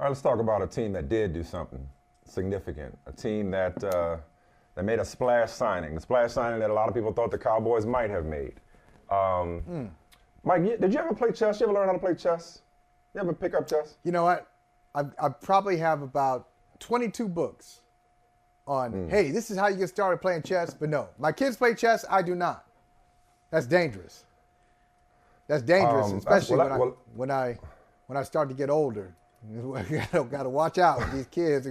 All right, let's talk about a team that did do something significant. A team that made a splash signing. The splash signing that a lot of people thought the Cowboys might have made. Mike, did you ever play chess? You ever learn how to play chess? You ever pick up chess? You know what? I probably have about 22 books on, hey, this is how you get started playing chess. But no, my kids play chess. I do not. That's dangerous. That's dangerous, especially when I start to get older. Got to watch out with these kids.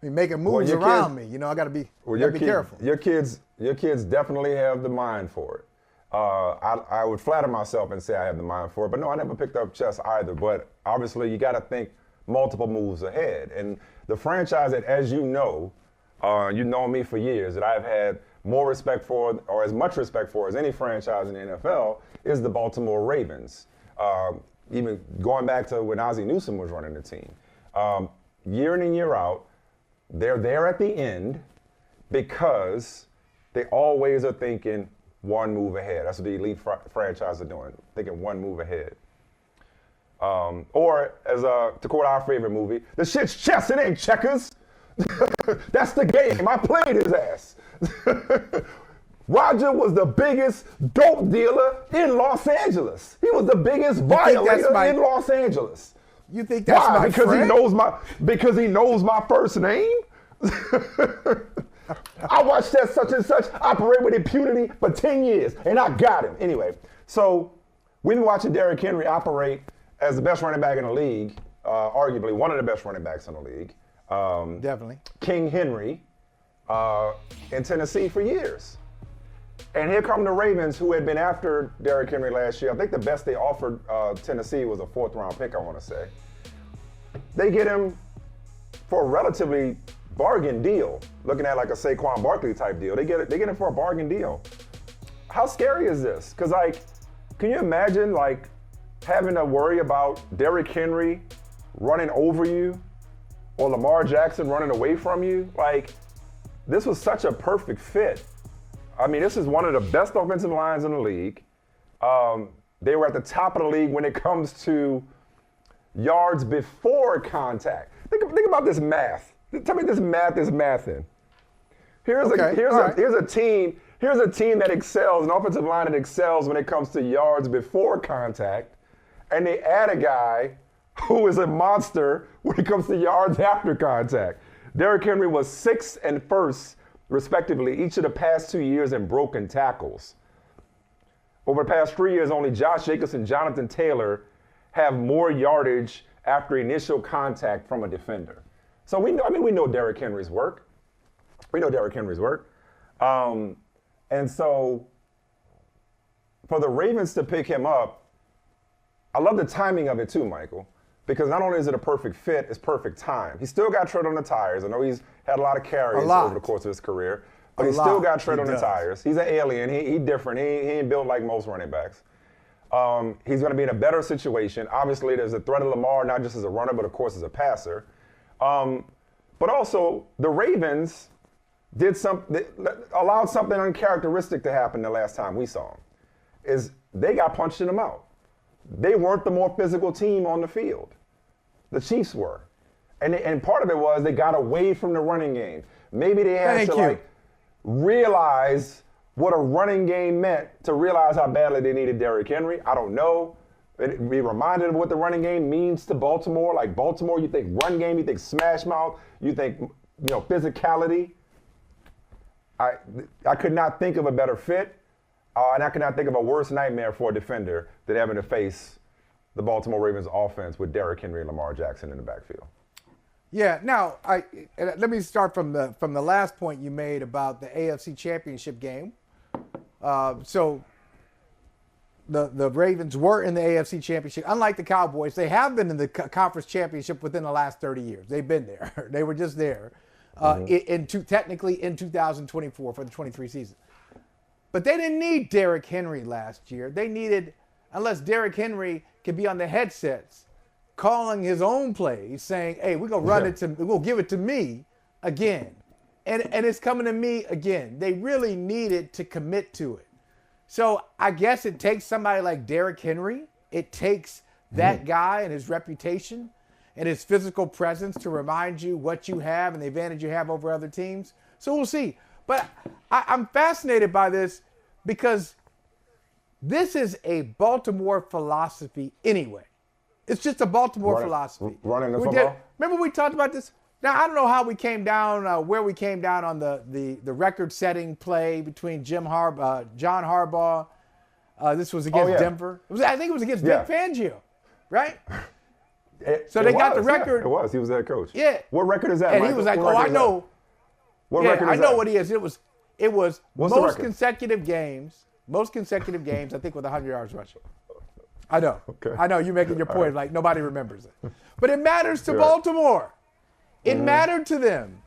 Making moves around me. You know, I got to be careful. Your kids definitely have the mind for it. I would flatter myself and say I have the mind for it, but no, I never picked up chess either. But obviously, you got to think multiple moves ahead. And the franchise that, as you know, you've known me for years, that I've had more respect for, or as much respect for as any franchise in the NFL, is the Baltimore Ravens. Even going back to when Ozzie Newsome was running the team. Year in and year out, they're there at the end because they always are thinking one move ahead. That's what the elite franchise are doing, thinking one move ahead. Or, as to quote our favorite movie, the shit's chess, it ain't checkers. That's the game. I played his ass. Roger was the biggest dope dealer in Los Angeles. He was the biggest violator in Los Angeles. You think that's why? My because friend? Because he knows my first name? I watched that such and such operate with impunity for 10 years, and I got him. Anyway, so we've been watching Derrick Henry operate as the best running back in the league, arguably one of the best running backs in the league. Definitely. King Henry in Tennessee for years. And here come the Ravens, who had been after Derrick Henry last year. I think the best they offered Tennessee was a 4th-round pick, I want to say. They get him for a relatively bargain deal, looking at like a Saquon Barkley type deal. They get him for a bargain deal. How scary is this? Because, like, can you imagine, like, having to worry about Derrick Henry running over you or Lamar Jackson running away from you? Like, this was such a perfect fit. I mean, this is one of the best offensive lines in the league. They were at the top of the league when it comes to yards before contact. Think about this math. Tell me this math is mathing. Here's a team that excels, an offensive line that excels when it comes to yards before contact, and they add a guy who is a monster when it comes to yards after contact. Derrick Henry was 6th and 1st, respectively, each of the past 2 years in broken tackles. Over the past 3 years, only Josh Jacobs and Jonathan Taylor have more yardage after initial contact from a defender. So we know Derrick Henry's work. And so for the Ravens to pick him up, I love the timing of it too, Michael, because not only is it a perfect fit, it's perfect time. He still got tread on the tires. I know he's had a lot of carries over the course of his career, but he's still got tread on the tires. He's an alien. He's different. He ain't built like most running backs. He's going to be in a better situation. Obviously, there's a threat of Lamar, not just as a runner, but of course as a passer. But also, the Ravens allowed something uncharacteristic to happen the last time we saw them, is they got punched in the mouth. They weren't the more physical team on the field. The Chiefs were. And part of it was they got away from the running game. Maybe they had to realize what a running game meant to realize how badly they needed Derrick Henry. I don't know. Be reminded of what the running game means to Baltimore. Like Baltimore, you think run game, you think smash mouth, you think physicality. I could not think of a better fit, and I could not think of a worse nightmare for a defender than having to face the Baltimore Ravens offense with Derrick Henry and Lamar Jackson in the backfield. Yeah. Now, let me start from the last point you made about the AFC Championship game. So the Ravens were in the AFC Championship. Unlike the Cowboys, they have been in the Conference Championship within the last 30 years. They've been there. They were just there. Technically in 2024 for the 23 season. But they didn't need Derrick Henry last year. They needed, unless Derrick Henry could be on the headsets calling his own plays, saying, hey, we're going to run it we're going to give it to me again. And it's coming to me again. They really needed to commit to it. So I guess it takes somebody like Derrick Henry. It takes that guy and his reputation. and his physical presence to remind you what you have and the advantage you have over other teams. So we'll see. But I'm fascinated by this because this is a Baltimore philosophy anyway. It's just a Baltimore philosophy. Running the football? Remember we talked about this? Now, I don't know how we came down, where we came down on the record-setting play between John Harbaugh. This was against Denver. I think it was against Vic Fangio, right? So they got the record. Yeah, it was. He was the head coach. Yeah. What record is that, And Michael? he was like, what I know. What record is I know that? what he is. It was What's the most record? consecutive games, I think, with 100 yards rushing. I know. Okay. I know. You're making your point like nobody remembers it. But it matters to Baltimore. It mattered to them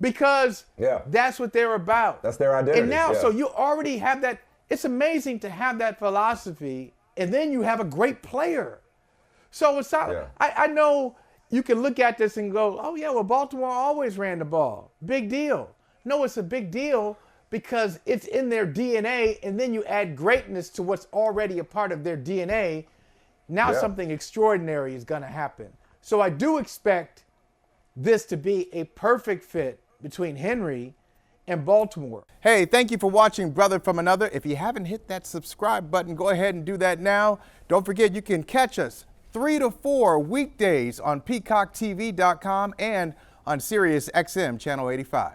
because that's what they're about. That's their identity. And now, so you already have that. It's amazing to have that philosophy, and then you have a great player. So it's not, I know you can look at this and go, oh, yeah, well, Baltimore always ran the ball. Big deal. No, it's a big deal because it's in their DNA, and then you add greatness to what's already a part of their DNA. Now something extraordinary is going to happen. So I do expect this to be a perfect fit between Henry and Baltimore. Hey, thank you for watching Brother from Another. If you haven't hit that subscribe button, go ahead and do that now. Don't forget you can catch us 3 to 4 weekdays on PeacockTV.com and on Sirius XM Channel 85.